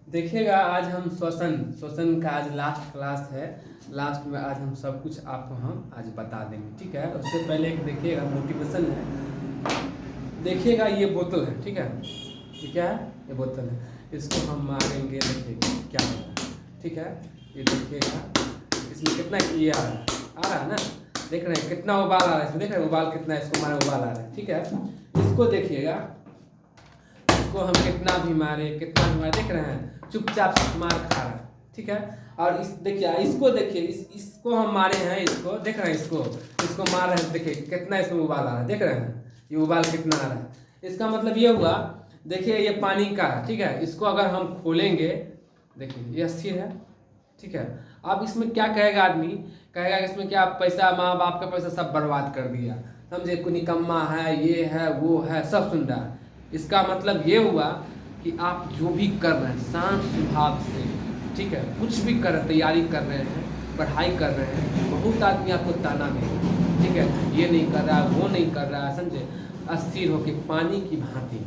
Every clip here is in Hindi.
देखिएगा आज हम श्वसन का आज लास्ट क्लास है। लास्ट में आज हम सब कुछ आपको हम आज बता देंगे, ठीक है। उससे पहले एक देखिएगा मोटिवेशन है। देखिएगा ये बोतल है, ठीक है। ये क्या है? ये बोतल है। इसको हम मारेंगे, देखिएगा क्या हो रहा है, ठीक है। ये देखिएगा इसमें कितना ये आ रहा है ना, देख रहे हैं कितना उबाल आ रहा है इसमें, देख रहे हैं उबाल कितना है, इसको मारे उबाल आ रहा है, ठीक है। इसको देखिएगा, इसको हम कितना भी मारे देख रहे हैं चुपचाप मार खा रहा है, ठीक है। और इस देखिए, इसको देखिए, इसको हम मारे हैं, इसको देख रहे हैं, इसको मार रहे हैं, देखिए कितना इसमें उबाल आ रहा है, देख रहे हैं ये उबाल कितना आ रहा है। इसका मतलब ये हुआ, देखिए ये पानी का है, ठीक है। इसको अगर हम खोलेंगे, देखिए ये स्थिर है, ठीक है। अब इसमें क्या कहेगा आदमी, कहेगा कि इसमें क्या पैसा, माँ बाप का पैसा सब बर्बाद कर दिया, समझे, कोई निकम्मा है, ये है वो है, सब सुन रहा है। इसका मतलब ये हुआ कि आप जो भी कर रहे हैं शांत स्वभाव से, ठीक है, कुछ भी कर तैयारी कर रहे हैं, पढ़ाई कर रहे हैं, बहुत आदमी आपको ताना देगा, ठीक है, ये नहीं कर रहा, वो नहीं कर रहा, समझे। अस्थिर होके पानी की भांति,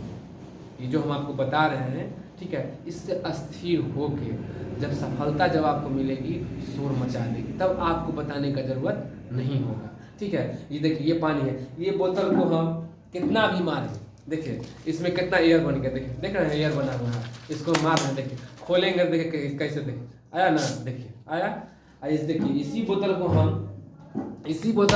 ये जो हम आपको बता रहे हैं, ठीक है, इससे अस्थिर होके जब सफलता जब आपको मिलेगी, शोर मचा देगी, तब आपको बताने का जरूरत नहीं होगा, ठीक है। ये देखिए ये पानी है, ये बोतल को हम कितना भी मारें, देखिए इसमें कितना एयर बन गया, देखिए देख रहे हैं एयर बना हुआ है, इसको मार रहे हैं, देखिए खोलेंगे, देखिए कैसे, देखिए आया ना, देखिए आया। इस देखिए इसी बोतल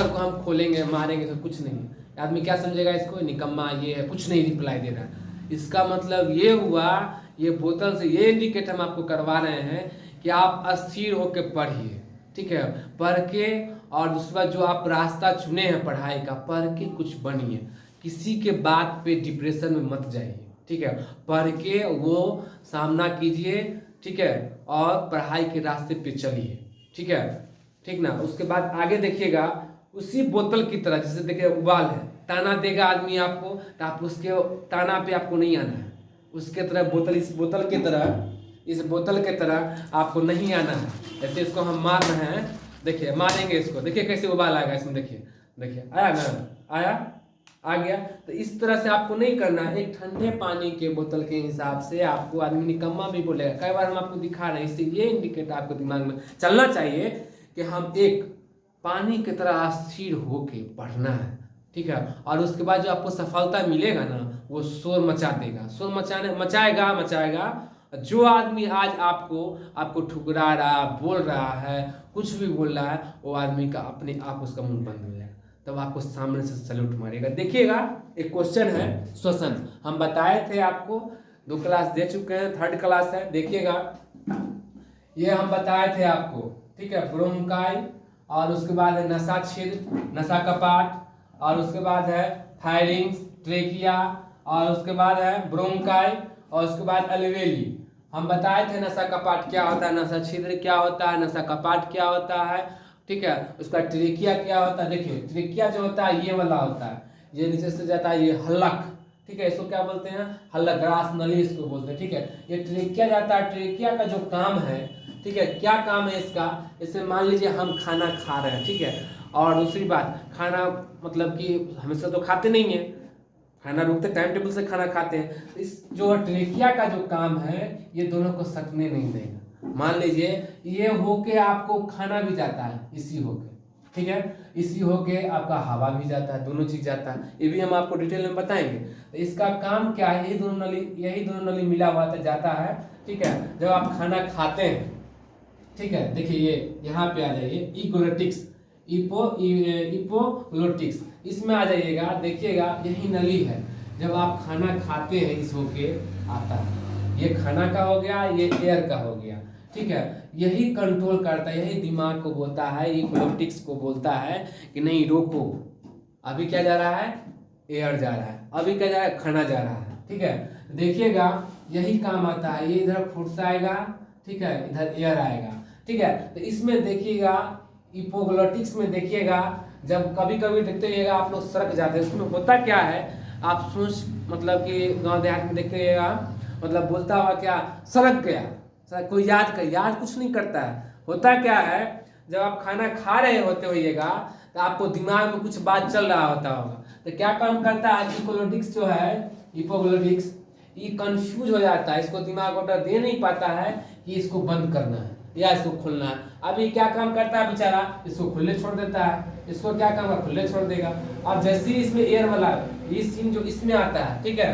को हम खोलेंगे, मारेंगे तो कुछ नहीं, आदमी क्या समझेगा, इसको निकम्मा, ये है, कुछ नहीं रिप्लाई दे रहा है। इसका मतलब ये हुआ, ये बोतल से ये इंडिकेट हम आपको करवा रहे हैं कि आप अस्थिर होकर पढ़िए, ठीक है, पढ़ के, और दूसरी बात जो आप रास्ता चुने हैं पढ़ाई का, पढ़ के कुछ बनिए, किसी के बात पे डिप्रेशन में मत जाइए, ठीक है, पढ़ के वो सामना कीजिए, ठीक है, और पढ़ाई के रास्ते पे चलिए, ठीक है, ठीक ना। उसके बाद आगे देखिएगा, उसी बोतल की तरह, जैसे देखिए उबाल है, ताना देगा आदमी आपको, तो आप उसके ताना पे आपको नहीं आना है, उसके तरह बोतल, इस बोतल के तरह आपको नहीं आना है। ऐसे इसको हम मार रहे हैं, देखिए मारेंगे इसको, देखिए कैसे उबाल आएगा इसमें, देखिए आया ना, आ गया। तो इस तरह से आपको नहीं करना है। एक ठंडे पानी के बोतल के हिसाब से आपको आदमी निकम्मा भी बोलेगा, कई बार हम आपको दिखा रहे हैं, इससे ये इंडिकेट आपको दिमाग में चलना चाहिए कि हम एक पानी की तरह स्थिर होके पढ़ना है, ठीक है। और उसके बाद जो आपको सफलता मिलेगा ना, वो शोर मचा देगा, मचाएगा। जो आदमी आज आपको ठुकरा रहा, बोल रहा है, कुछ भी बोल रहा है, वो आदमी का अपने आप उसका मुंह बंद हो जाएगा, तब आपको सामने से सैल्यूट मारेगा। देखिएगा एक क्वेश्चन है, श्वसन हम बताए थे आपको, 2 क्लास दे चुके हैं, 3rd क्लास है। देखिएगा ये हम बताए थे आपको, ठीक है, ब्रोंकाई, और उसके बाद है नसा छिद्र, नसा कपाट, और उसके बाद है थायरिंग्स, ट्रेकिया, और उसके बाद है ब्रोंकाई, और उसके बाद अलवेली। हम बताए थे नसा कपाट क्या होता है, नसा छिद्र क्या होता है, नसा कपाट क्या होता है, ठीक है। उसका ट्रेकिया क्या होता है, देखिए ट्रेकिया जो होता है ये वाला होता है, ये नीचे से जाता है, ये हल्लक, ठीक है, इसको क्या बोलते हैं, हल्लक, ग्रास नली इसको बोलते हैं, ठीक है। ये ट्रेकिया जाता है, ट्रेकिया का जो काम है, ठीक है, क्या काम है इसका, इसमें मान लीजिए हम खाना खा रहे हैं, ठीक है, और दूसरी बात, खाना मतलब कि हमेशा तो खाते नहीं है, खाना रुकते टाइम टेबल से खाना खाते हैं, इस जो ट्रेकिया का जो काम है, ये दोनों को सटने नहीं देगा। मान लीजिए ये होके आपको खाना भी जाता है, इसी होके, ठीक है, इसी होके आपका हवा भी जाता है, दोनों चीज जाता है, ये भी हम आपको डिटेल में बताएंगे। तो इसका काम क्या है, यही दोनों नली मिला हुआ जाता है, ठीक है, जब आप खाना खाते हैं, ठीक है। देखिए ये यहाँ पे आ जाइए, इपोग्लोटिक्स, इसमें आ जाइएगा, देखिएगा यही नली है, जब आप खाना खाते हैं इस होके आता है, ये खाना का हो गया, ये एयर का हो गया, ठीक है। यही कंट्रोल करता है, यही दिमाग को बोलता है, इपोग्लोटिक्स को बोलता है कि नहीं रोको, अभी क्या जा रहा है, एयर जा रहा है, अभी क्या जा रहा है, खाना जा रहा है, ठीक है। देखिएगा यही काम आता है, ये इधर फुर्स आएगा, ठीक है, इधर एयर आएगा, ठीक है। तो इसमें देखिएगा इपोग्लोटिक्स में देखिएगा, जब कभी कभी देखते रहिएगा आप लोग सड़क जाते हैं, उसमें होता क्या है, आप सोच मतलब कि गांव देहात में देखिएगा, मतलब बोलता हुआ क्या, सड़क गया, कोई याद कुछ नहीं करता है। होता क्या है, जब आप खाना खा रहे होते होइएगा, तो आपको दिमाग में कुछ बात चल रहा होता होगा, तो क्या काम करता है इपोग्लोटिक्स जो है, इपोग्लोटिक्स ये कंफ्यूज हो जाता है, इसको दिमाग ऑर्डर दे नहीं पाता है कि इसको बंद करना है या इसको खोलना है। अब ये क्या काम करता है बेचारा, इसको खुले छोड़ देता है, इसको क्या काम है, खुले छोड़ देगा। अब जैसे ही इसमें एयर वाला ये सीन जो इसमें आता है, ठीक है,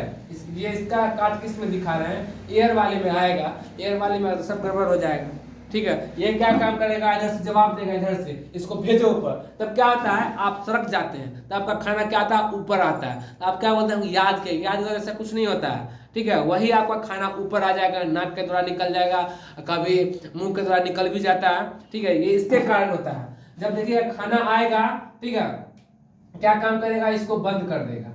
ये इसका काट किस में दिखा रहे हैं, एयर वाले में आएगा, एयर वाले में तो सब गड़बड़ हो जाएगा, ठीक है। ये क्या काम करेगा, इधर से जवाब देगा, इधर से इसको भेजो ऊपर, तब क्या होता है आप सड़क जाते हैं तो आपका खाना क्या आता है, ऊपर आता है। तो आप क्या बोलते हैं, याद के याद वगैरह ऐसा कुछ नहीं होता है, ठीक है। वही आपका खाना ऊपर आ जाएगा, नाक के द्वारा निकल जाएगा, कभी मुंह के द्वारा निकल भी जाता है, ठीक है। ये इसके कारण होता है। जब देखिए खाना आएगा, ठीक है, क्या काम करेगा, इसको बंद कर देगा,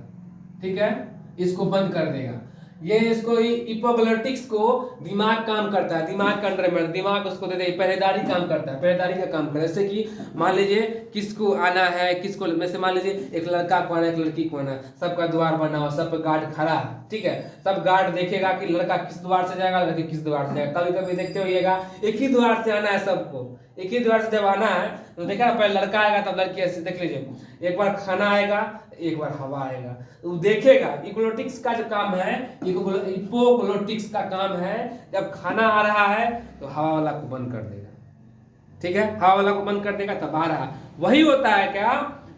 ठीक है, इसको बंद कर देगा। ये इसको इपोग्लोटिक्स को दिमाग काम करता है, दिमाग का अंडर में दिमाग उसको देते हैं, पहरेदारी काम करता है, पहरेदारी का काम करता है। जैसे कि मान लीजिए किसको आना है, किसको, वैसे मान लीजिए एक लड़का को आना है, एक लड़की को आना है, सबका द्वार बना हो, सब पे गार्ड खड़ा है, ठीक है। सब गार्ड देखेगा कि लड़का किस द्वार से जाएगा, लड़की किस द्वार से जाएगा। कभी कभी देखते होइएगा एक ही द्वार से आना है सबको, एक ही द्वार से जब आना है तो देखा पहले लड़का आएगा तब लड़की, ऐसे देख लीजिए, एक बार खाना आएगा, एक बार हवा आएगा, तो देखेगा। इकोग्लोटिक्स का जो काम है, इपोग्लोटिक्स का काम है, जब खाना आ रहा है तो हवा वाला को बंद कर देगा, ठीक है, हवा वाला को बंद कर देगा, तब आ रहा है। वही होता है क्या,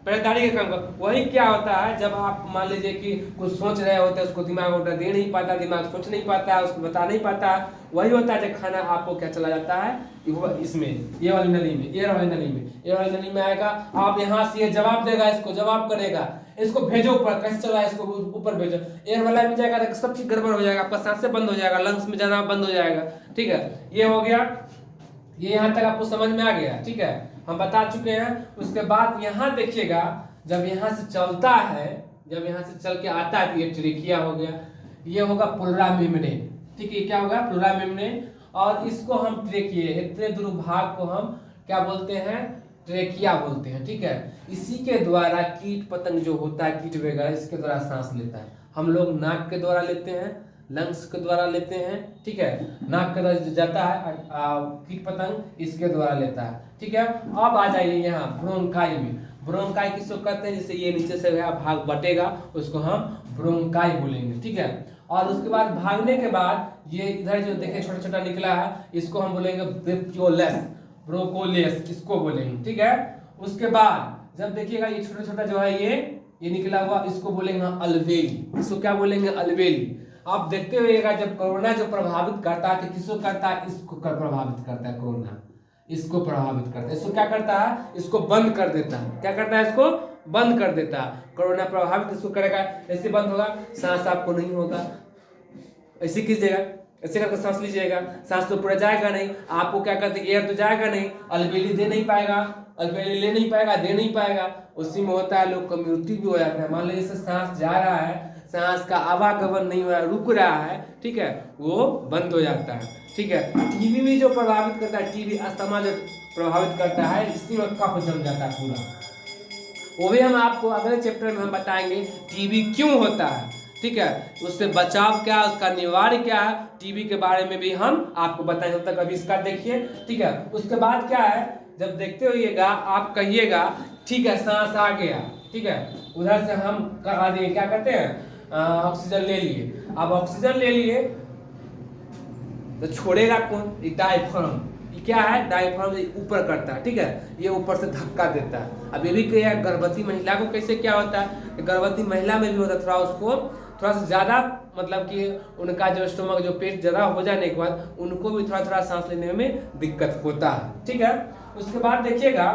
पहरेदारी का काम का। वही क्या होता है, जब आप मान लीजिए कि कुछ सोच रहे होते हैं, उसको दिमाग ऑर्डर दे नहीं पाता, दिमाग सोच नहीं पाता है, उसको बता नहीं पाता, वही होता है जब खाना आपको क्या चला जाता है इसमें, ये वाली नली में, एयर वाली नली में, एयर वाली नली में आएगा, आप यहाँ से ये जवाब देगा, इसको जवाब करेगा, इसको भेजो ऊपर, कैसे चला है, इसको ऊपर भेजो। एयर वाला में जाएगा तो सब चीज गड़बड़ हो जाएगा, आपका सांसें बंद हो जाएगा, लंग्स में जाना बंद हो जाएगा, ठीक है। ये हो गया, ये यहाँ तक आपको समझ में आ गया, ठीक है, हम बता चुके हैं। उसके बाद यहाँ देखिएगा, जब यहाँ से चलता है, जब यहाँ से चल के आता है तो ये ट्रेकिया हो गया, ये होगा प्लूरा मेम्ब्रेन, ठीक है, क्या होगा, प्लूरा मेम्ब्रेन। और इसको हम ट्रेकिए, इतने दूर भाग को हम क्या बोलते हैं, ट्रेकिया बोलते हैं, ठीक है। इसी के द्वारा कीट पतंग जो होता है, कीट वगैरह, इसके द्वारा सांस लेता है। हम लोग नाक के द्वारा लेते हैं, लंग्स के द्वारा लेते हैं, ठीक है, नाक के द्वारा जाता है, कीट पतंग इसके द्वारा लेता है, ठीक है। अब आ जाइए यहाँ ब्रोंकाई में। ब्रोंकाई किसको कहते हैं, जैसे ये नीचे से भाग बटेगा उसको हम ब्रोंकाई बोलेंगे, ठीक है। और उसके बाद भागने के बाद ये इधर जो देखे छोटा छोटा निकला है, इसको हम बोलेंगे ब्रोकोलेस, ब्रोकोलेस इसको बोलेंगे, ठीक है। उसके बाद जब देखिएगा ये छोटा छोटा जो है ये निकला हुआ, इसको बोलेंगे अलवेली, इसको क्या बोलेंगे, अलवेली। आप देखते हुएगा जब कोरोना जो प्रभावित करता है तो किसको करता है, इसको प्रभावित करता है, कोरोना इसको प्रभावित करता है, इसको क्या करता है, इसको बंद कर देता है, क्या करता है, इसको बंद कर देता है। कोरोना प्रभावित इसको करेगा, ऐसे बंद होगा, सांस आपको नहीं होगा, ऐसे कीजिएगा, ऐसे करके सांस लीजिएगा, सांस तो पूरा जाएगा नहीं, आपको क्या करते, एयर तो जाएगा नहीं, अलबेली दे नहीं पाएगा, अलबेली ले नहीं पाएगा, दे नहीं पाएगा, उसी में होता है लोग का मृत्यु भी हो जाता है। मान लीजिए इससे सांस जा रहा है, सांस का आवागमन नहीं हो रहा है, रुक रहा है, ठीक है, वो बंद हो जाता है, ठीक है। टीबी भी जो प्रभावित करता है, टीबी अस्थमा जो प्रभावित करता है, इसी में कफ जम जाता है पूरा, वो भी हम आपको अगले चैप्टर में हम बताएंगे टीबी क्यों होता है, ठीक है, उससे बचाव क्या, उसका निवार्य क्या है, टीबी के बारे में भी हम आपको बताएंगे। तब तक अभी इसका देखिए, ठीक है। उसके बाद क्या है, जब देखते होइएगा आप कहिएगा, ठीक है, सांस आ गया, ठीक है, उधर से हम कहा दिए, क्या कहते हैं, ऑक्सीजन ले लिए। अब ऑक्सीजन ले लिए तो छोड़ेगा कौन, डायफ्राम, ये क्या है, डायफ्राम ऊपर करता है, ठीक है, ये ऊपर से धक्का देता है। अब ये भी क्या, गर्भवती महिला को कैसे क्या होता है, गर्भवती महिला में भी होता है, थोड़ा उसको थोड़ा सा ज़्यादा, मतलब कि उनका जो स्टोमक जो पेट ज़्यादा हो जाने के बाद उनको भी थोड़ा थोड़ा सांस लेने में दिक्कत होता है, ठीक है। उसके बाद देखिएगा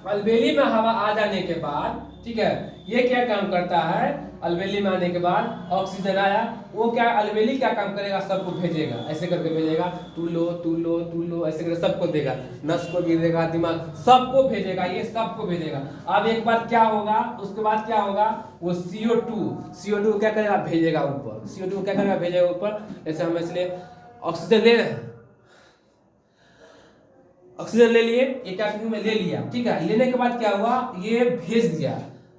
अलबेली में हवा आ जाने के बाद, ठीक है, ये क्या काम करता है, अलबेली में आने के बाद ऑक्सीजन आया, वो क्या, अलबेली क्या काम करेगा, सबको भेजेगा, ऐसे करके भेजेगा, तू लो तू लो तू लो, ऐसे करके सबको देगा, नस को भी देगा, दिमाग सबको भेजेगा, ये सबको भेजेगा। अब एक बार क्या होगा, उसके बाद क्या होगा, वो CO2 क्या करेगा, भेजेगा ऊपर, CO2 क्या करेगा, भेजेगा ऊपर। जैसे हम इसलिए ऑक्सीजन ले रहे हैं, ऑक्सीजन ले लिए, ये क्या में ले लिया, ठीक है, लेने के बाद क्या हुआ, ये भेज दिया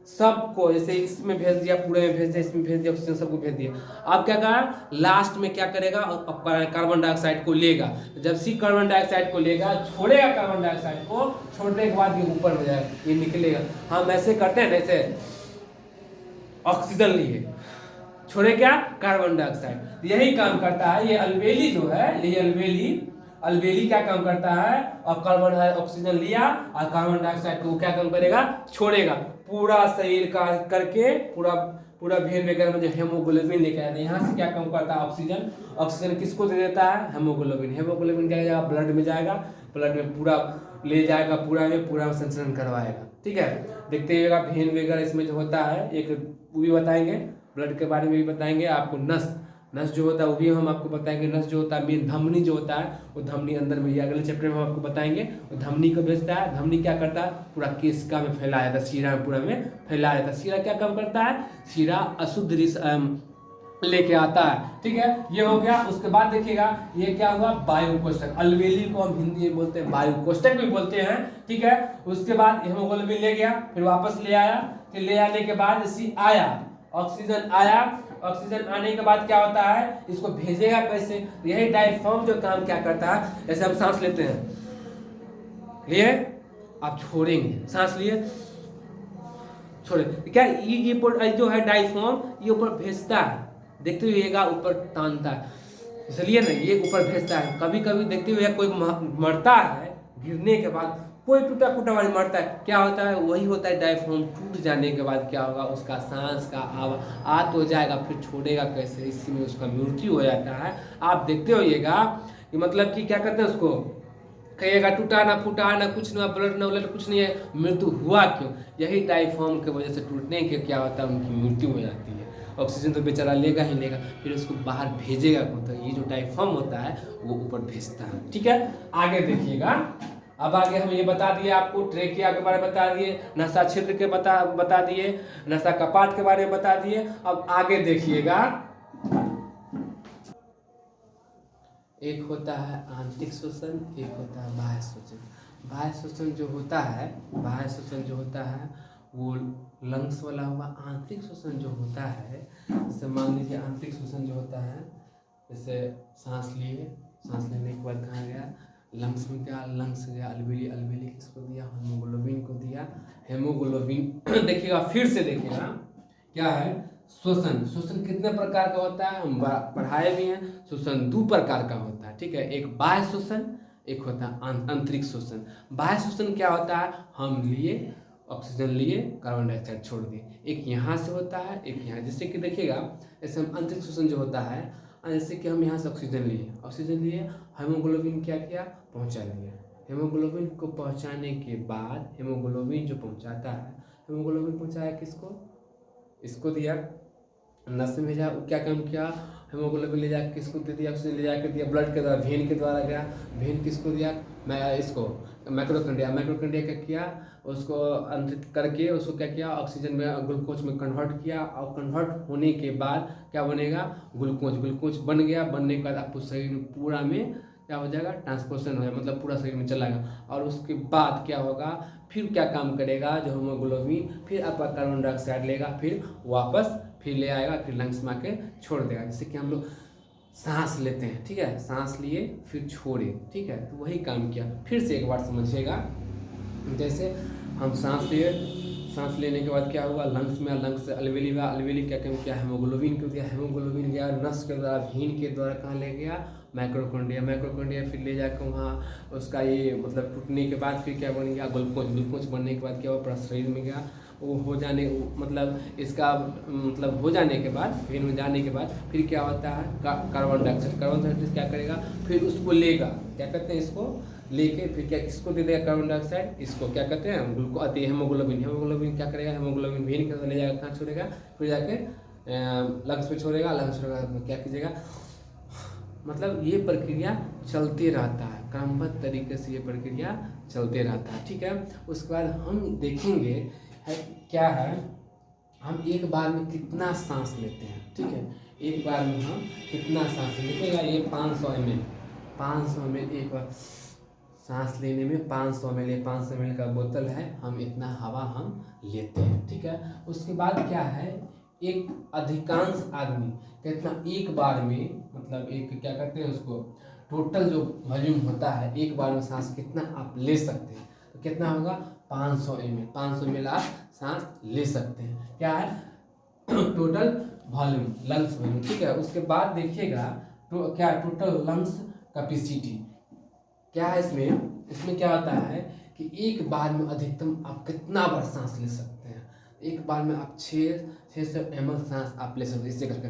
सबको, जैसे इसमें भेज दिया, पूरे में भेज दिया, इसमें भेज दिया, ऑक्सीजन सबको भेज दिया। अब क्या करा, लास्ट में क्या करेगा, कार्बन डाइऑक्साइड को लेगा, जब सी कार्बन डाइऑक्साइड को लेगा, छोड़ेगा कार्बन डाइऑक्साइड को, छोड़ने के बाद ये ऊपर हो जाएगा, ये निकलेगा। हम ऐसे करते हैं, जैसे ऑक्सीजन लिए, छोड़े क्या, कार्बन डाइऑक्साइड। यही काम करता है ये अलबेली जो है, ये अलबेली क्या काम करता है, और कार्बन ऑक्सीजन लिया और कार्बन डाइऑक्साइड को क्या काम करेगा, छोड़ेगा। पूरा शरीर का करके पूरा भेन वगैरह में जो हेमोग्लोबिन लेके आया था, यहाँ से क्या काम करता है, ऑक्सीजन किसको दे देता है, हेमोग्लोबिन क्या जाएगा, ब्लड में जाएगा, ब्लड में पूरा ले जाएगा, पूरा संचरण करवाएगा। ठीक है, देखते रहिएगा भेन वगैरह इसमें जो होता है, एक वो भी बताएंगे, ब्लड के बारे में भी बताएंगे आपको। नस जो होता है वो भी हम आपको बताएंगे। नस जो होता है मेन धमनी जो होता है, वो धमनी अंदर में, ये अगले चैप्टर में हम आपको बताएंगे। वो धमनी को भेजता है, धमनी क्या करता है, पूरा केशिका में फैला जाता है, शिरा में पूरा में फैला जाता है। शिरा क्या काम करता है, शिरा अशुद्ध लेके आता है। ठीक है, ये हो गया। उसके बाद देखिएगा ये क्या हुआ, वायु कोष्ठक। अलबेली को हम हिंदी में बोलते हैं वायु कोष्ठक भी बोलते हैं। ठीक है, उसके बाद हेमोग्लोबिन ले गया, फिर वापस ले आया, फिर ले आने के बाद आया ऑक्सीजन आया। ऑक्सीजन आने के बाद क्या होता है, इसको भेजेगा कैसे, यही डायफ्राम जो काम क्या करता है, जैसे हम सांस लेते हैं, लिए आप छोड़ेंगे, सांस लिए छोड़े, क्या ये जो है डायफ्राम ये ऊपर भेजता है, देखते हुएगा ऊपर तानता है, इसलिए ना ये ऊपर भेजता है। कभी कभी देखते हुए कोई मरता है गिरने के बाद, कोई टूटा फूटा वाली मरता है, क्या होता है, वही होता है डायफ्राम टूट जाने के बाद क्या होगा, उसका सांस का आ तो जाएगा, फिर छोड़ेगा कैसे, इसी में उसका मृत्यु हो जाता है। आप देखते होइएगा कि मतलब कि क्या कहते हैं उसको, कहिएगा टूटा ना फूटा ना कुछ ना, ब्लड ना ब्लड कुछ नहीं है, मृत्यु हुआ क्यों, यही डायफ्राम की वजह से टूटने के क्या होता है, उनकी मृत्यु हो जाती है। ऑक्सीजन तो बेचारा लेगा ही लेगा, फिर उसको बाहर भेजेगा कौन, तो ये जो डायफ्राम होता है वो ऊपर भेजता है। ठीक है, आगे देखिएगा। अब आगे हम ये बता दिए आपको, ट्रेकिया के बारे में बता दिए, नसा क्षेत्र के बता दिए, नसा कपाट के बारे में बता दिए। अब आगे देखिएगा, एक होता है आंतरिक श्वसन, एक होता है बाह्य श्वसन। बाह्य श्वसन जो होता है वो लंग्स वाला हुआ। आंतरिक श्वसन जो होता है, जैसे मान लीजिए आंतरिक श्वसन जो होता है, जैसे सांस लेने के बाद कहाँ गया, लंग्स में गया, लंग्स गया अलबेली किसको दिया, हेमोग्लोबिन को दिया। हेमोग्लोबिन देखिएगा, फिर से देखिएगा क्या है, श्वसन कितने प्रकार का होता है, हम पढ़ाए भी हैं। श्वसन 2 प्रकार का होता है। ठीक है, एक बाह्य श्वसन, एक होता है आंतरिक श्वसन। बाह्य श्वसन क्या होता है, हम लिए ऑक्सीजन लिए, कार्बन डाइऑक्साइड छोड़ दिए, एक यहाँ से होता है, एक यहाँ। जैसे कि देखिएगा, जैसे हम आंतरिक श्वसन जो होता है, जैसे कि हम यहाँ से ऑक्सीजन लिए, हेमोग्लोबिन क्या किया, पहुँचा दिया। हेमोग्लोबिन को पहुँचाने के बाद, हेमोग्लोबिन जो पहुँचाता है, हेमोग्लोबिन पहुँचाया किसको, इसको दिया, नस में भेजा, क्या काम किया, हेमोग्लोबिन ले जाकर किसको दे दिया, ऑक्सीजन ले जाकर दिया, ब्लड के द्वारा, वेन के द्वारा गया, वेन किसको दिया, इसको माइटोकॉन्ड्रिया क्या किया, उसको अंतरित करके उसको क्या किया, ऑक्सीजन में ग्लूकोज में कन्वर्ट किया, और कन्वर्ट होने के बाद क्या बनेगा, ग्लूकोज बन गया। बनने के बाद आपको शरीर में पूरा में क्या हो जाएगा, ट्रांसपोर्शन हो जाएगा, मतलब पूरा शरीर में चलाएगा। और उसके बाद क्या होगा, फिर क्या काम करेगा, जो हेमोग्लोबिन फिर आपका कार्बन डाइऑक्साइड लेगा, फिर वापस फिर ले आएगा, फिर लंग्स में आके छोड़ देगा। जैसे कि हम लोग सांस लेते हैं, ठीक है, सांस लिए फिर छोड़े, ठीक है, तो वही काम किया। फिर से एक बार समझिएगा, जैसे हम सांस लेने के बाद क्या हुआ, लंग्स में, लंग्स से अलवेली क्या काम किया, हेमोग्लोबिन को दिया, हेमोग्लोबिन गया नस के द्वारा, वेन के द्वारा कहाँ ले गया, माइटोकॉन्ड्रिया फिर ले जाकर वहाँ उसका ये मतलब टूटने के बाद फिर क्या बन गया, ग्लूकोज बनने के बाद क्या हुआ, पूरा शरीर में गया। वो हो जाने मतलब इसका मतलब हो जाने के बाद, वेन में जाने के बाद फिर क्या होता है, कार्बन डाइऑक्साइड क्या करेगा, फिर उसको लेगा, क्या कहते हैं, इसको लेके फिर क्या किसको दे देगा, कार्बन डाइऑक्साइड, इसको क्या कहते हैं, हेमोग्लोबिन क्या करेगा, हेमोग्लोबिन वेन के ले जाकर कहाँ छोड़ेगा, फिर जाके लंग्स में छोड़ेगा, क्या कीजिएगा, मतलब ये प्रक्रिया चलते रहता है, क्रमबद्ध तरीके से ये प्रक्रिया चलते रहता है। ठीक है, उसके बाद हम देखेंगे क्या है, हम एक बार में कितना सांस लेते हैं। ठीक है, एक बार में हम कितना सांस लिखेगा, ये 500 ml एक बार सांस लेने में 500 ml का बोतल है, हम इतना हवा हम लेते हैं। ठीक है, उसके बाद क्या है, एक अधिकांश आदमी कितना एक बार में, मतलब एक क्या कहते हैं उसको, टोटल जो वॉल्यूम होता है एक बार में सांस कितना आप ले सकते हैं, तो कितना होगा, 500 ml आप सांस ले सकते हैं। क्या है, टोटल वॉल्यूम, लंग्स वॉल्यूम, ठीक है। उसके बाद देखिएगा तो क्या टोटल लंग्स कैपेसिटी क्या है इसमें क्या होता है कि एक बार में अधिकतम आप कितना बार सांस ले सकते हैं। एक बार में आप 600 ml सांस आप ले सकते हैं इससे करके,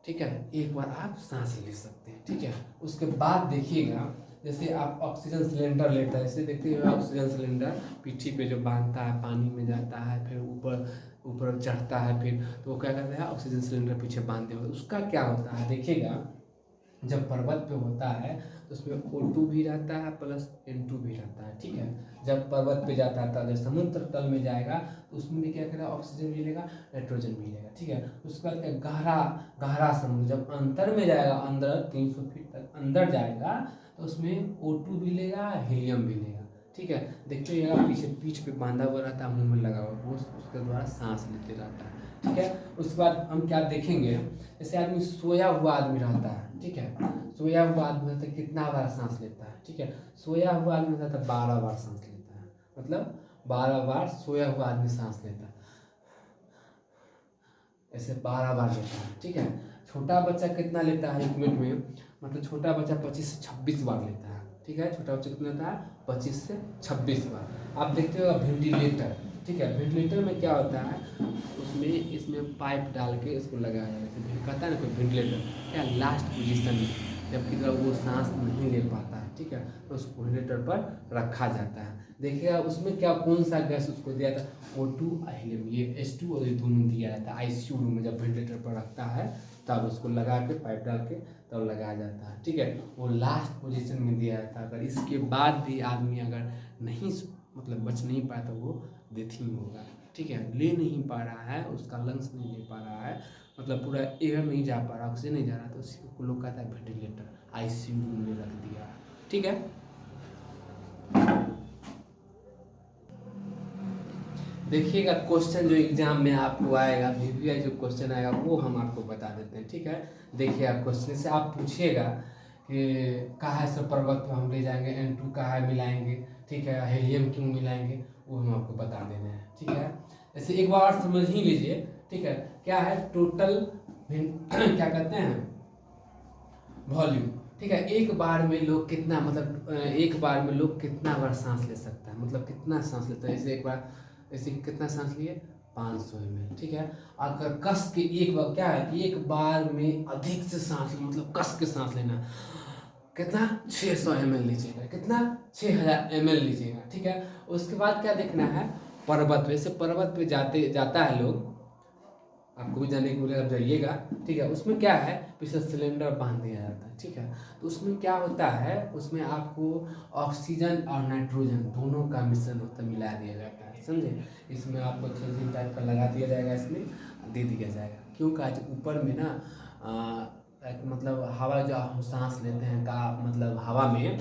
ठीक है। एक बार आप सांस ले सकते हैं, ठीक है। उसके बाद देखिएगा जैसे आप ऑक्सीजन सिलेंडर लेता है, जैसे देखते हैं ऑक्सीजन सिलेंडर पीठी पे जो बांधता है, पानी में जाता है, फिर ऊपर ऊपर चढ़ता है, फिर तो वो क्या करता है ऑक्सीजन सिलेंडर पीछे बांधे हुए। उसका क्या होता है देखिएगा, जब पर्वत पे होता है तो उसमें O2 भी रहता है प्लस N2 भी रहता है, ठीक है। जब पर्वत पे जाता है जब समुद्र तल में जाएगा तो उसमें भी क्या करेगा, ऑक्सीजन मिलेगा, नाइट्रोजन मिलेगा, ठीक है। उसके बाद गहरा गहरा समुद्र जब अंतर में जाएगा, अंदर 300 फीट तक अंदर जाएगा तो उसमें O2 भी लेगा, हीलियम भी लेगा, ठीक है। देखते रहिएगा पीछे पीठ पे बांधा हुआ रहता है, मुंह में लगा हुआ, वो उसके द्वारा सांस लेते रहता है, ठीक है। उसके बाद हम क्या देखेंगे, जैसे आदमी सोया हुआ आदमी रहता है, ठीक है। सोया हुआ आदमी रहता है कितना बार सांस लेता है, ठीक है। सोया हुआ आदमी रहता है 12 बार सांस लेता है, मतलब 12 बार सोया हुआ आदमी सांस लेता है, ऐसे 12 बार लेता है, ठीक है। छोटा बच्चा कितना लेता है 1 मिनट में, मतलब छोटा बच्चा 25 से 26 बार लेता है, ठीक है। छोटा बच्चा कितना लेता है 25 से 26 बार। आप देखते हो वेंटिलेटर, ठीक है। वेंटिलेटर में क्या होता है, उसमें इसमें पाइप डाल के इसको लगाया जाता है, कहता है ना कोई वेंटिलेटर क्या लास्ट पोजीशन में, जबकि वो सांस नहीं ले पाता है, ठीक है, तो उसको वेंटिलेटर पर रखा जाता है। देखिएगा उसमें क्या कौन सा गैस उसको दिया था, O2 हीलियम, ये H2 और ये दोनों दिया जाता है। ICU रूम में जब वेंटिलेटर पर रखता है तब उसको लगा के पाइप डाल के तब लगाया जाता है, ठीक है। वो लास्ट पोजीशन में दिया जाता है। अगर इसके बाद भी आदमी अगर नहीं मतलब बच नहीं पाया तो वो डेथ ही होगा, ठीक है। ले नहीं पा रहा है, उसका लंग्स नहीं ले पा रहा है, मतलब पूरा एयर नहीं जा पा रहा, ऑक्सीजन नहीं जा रहा, तो उसी को लोग कहता है वेंटिलेटर, ICU रूम में रख दिया, ठीक है। देखिएगा क्वेश्चन जो एग्जाम में आपको आएगा, VVI जो क्वेश्चन आएगा वो हम आपको बता देते हैं, ठीक है। देखिएगा क्वेश्चन से आप पूछिएगा कि कहाँ से पर्वत पर हम ले जाएंगे, N2 कहाँ मिलाएंगे, ठीक है, हीलियम क्यों मिलाएंगे, वो हम आपको बता देने हैं, ठीक है। जैसे एक बार समझ ही लीजिए, ठीक है, क्या है टोटल क्या कहते हैं वॉल्यूम, ठीक है। एक बार में लोग कितना मतलब एक बार में लोग कितना बार सांस ले सकता है, मतलब कितना सांस लेता है। जैसे एक बार ऐसे कितना सांस लिए 500 ml, ठीक है। अगर कस के एक बार क्या है कि एक बार में अधिक से सांस मतलब कस के सांस लेना, कितना 600 ml लीजिएगा, कितना 6000 ml लीजिएगा, ठीक है। उसके बाद क्या देखना है पर्वत पे, जैसे पर्वत पे जाता है लोग, आपको भी जाने के लिए आप जाइएगा, ठीक है। उसमें क्या है पीछे सिलेंडर बांध दिया जाता है, ठीक है। तो उसमें क्या होता है, उसमें आपको ऑक्सीजन और नाइट्रोजन दोनों का मिश्रण होता मिला दिया जाता है, समझे। इसमें आपको ऑक्सीजन टाइप का लगा दिया जाएगा, इसमें दे दिया जाएगा, क्यों का ऊपर में ना मतलब हवा जो हम सांस लेते हैं का मतलब हवा में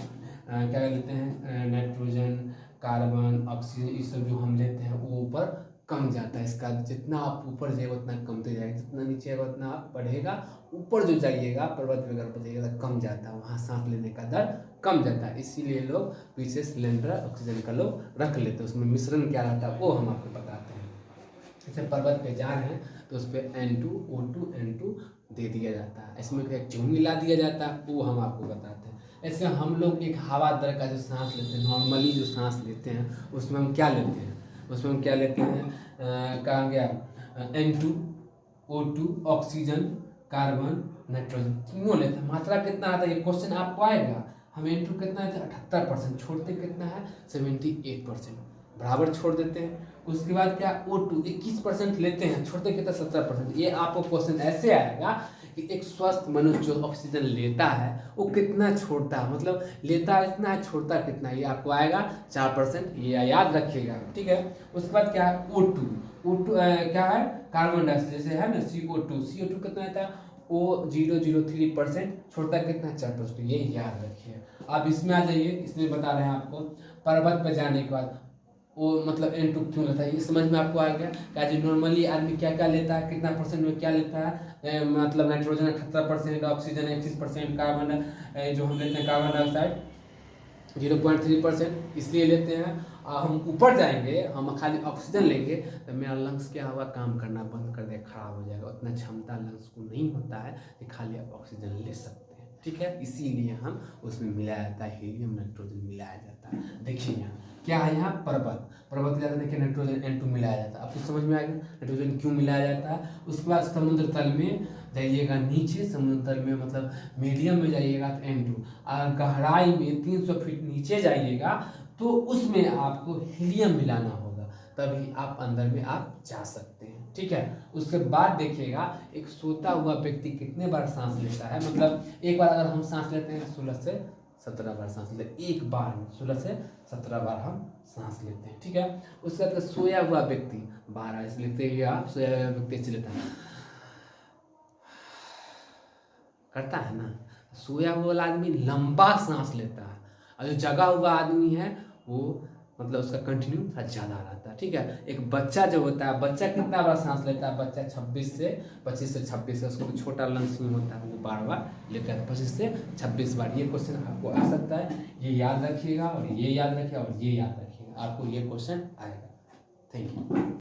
क्या लेते हैं नाइट्रोजन, कार्बन, ऑक्सीजन, ये सब जो हम लेते हैं वो ऊपर कम जाता है। इसका जितना आप ऊपर जाएगा उतना कमते जाएगा, जितना नीचे आएगा उतना आप बढ़ेगा, ऊपर जो जाइएगा पर्वत वगैरह पर जाइएगा तो कम जाता है, वहाँ सांस लेने का दर कम जाता है। इसीलिए लोग पीछे सिलेंडर ऑक्सीजन का लोग रख लेते हैं, उसमें मिश्रण क्या रहता है वो हम आपको बताते हैं। जैसे पर्वत पे जा रहे हैं तो उस पर N2 O2 N2 दे दिया जाता है, इसमें क्यों मिला दिया जाता है वो हम आपको बताते हैं। ऐसे हम लोग एक हवा दर का जो सांस लेते हैं, नॉर्मली जो सांस लेते हैं उसमें हम क्या लेते हैं, उसमें हम क्या लेते हैं कहाँ गया N2 O2 oxygen, carbon, nitrogen तीनों लेते हैं। मात्रा कितना आता है ये क्वेश्चन आपको आएगा। हम N2 कितना है 78%, छोड़ते कितना है 78%, बराबर छोड़ देते हैं। उसके बाद क्या O2 21% लेते हैं, छोड़ते कितना 70%। ये आपको क्वेश्चन ऐसे आएगा कि एक स्वस्थ मनुष्य जो ऑक्सीजन लेता है वो कितना छोड़ता है, मतलब लेता इतना है छोड़ता कितना, ये आपको आएगा 4%, ये याद रखिएगा, ठीक है। उसके बाद क्या है O2 क्या है कार्बन डाइऑक्साइड, जैसे है ना CO2 कितना आता है O003%, छोड़ता कितना 4%, ये याद रखिए। आप इसमें आ जाइए, इसमें बता रहे हैं आपको पर्वत पर जाने के बाद वो मतलब N2 क्यों लेता है, ये समझ में आपको आ गया। क्या जी नॉर्मली आदमी क्या क्या लेता है, कितना परसेंट में क्या लेता है, मतलब नाइट्रोजन 78%, ऑक्सीजन 21%, कार्बन जो हम लेते हैं कार्बन डाइऑक्साइड 0.3% इसलिए लेते हैं। और हम ऊपर जाएंगे, हम खाली ऑक्सीजन लेंगे तो मेरा लंग्स क्या होगा, काम करना बंद कर देगा, खराब हो जाएगा। उतना क्षमता लंग्स को नहीं होता है कि खाली आप ऑक्सीजन ले सकते हैं, ठीक है। इसीलिए हम उसमें मिलाया जाता है, हीलियम नाइट्रोजन मिलाया जाता है। देखिए यहाँ क्या है, यहाँ पर्वत के ज़्यादा देखिए नाइट्रोजन N2 मिलाया जाता है। आपको समझ में आएगा नाइट्रोजन क्यों मिलाया जाता है। उसके बाद समुद्र तल में जाइएगा, नीचे समुद्र तल में मतलब मीडियम में जाइएगा तो N2, और गहराई में 300 फीट नीचे जाइएगा तो उसमें आपको हीलियम मिलाना होगा, तभी आप अंदर में आप जा सकते हैं, ठीक है। उसके बाद देखिएगा एक सोता हुआ व्यक्ति कितने बार सांस लेता है, मतलब एक बार अगर हम सांस लेते हैं 16 से 17 बार सांस लेते हैं, एक बार में 16 से 17 बार हम सांस लेते हैं, ठीक है। उसके बाद सोया हुआ व्यक्ति 12 ऐसे लेते हैं, आप सोया हुआ व्यक्ति ऐसे लेता है, करता है ना। सोया हुआ आदमी लंबा सांस लेता है, और जो जगा हुआ आदमी है वो मतलब उसका कंटिन्यू थोड़ा ज़्यादा रहता है, ठीक है। एक बच्चा जो होता है, बच्चा कितना बार सांस लेता है, बच्चा 25 से 26 से, उसको भी छोटा लंग्स में होता है, वो बार बार लेता है 25 से 26 बार। ये क्वेश्चन आपको आ सकता है, ये याद रखिएगा और ये याद रखिएगा और ये याद रखिएगा, आपको ये क्वेश्चन आएगा। Thank you.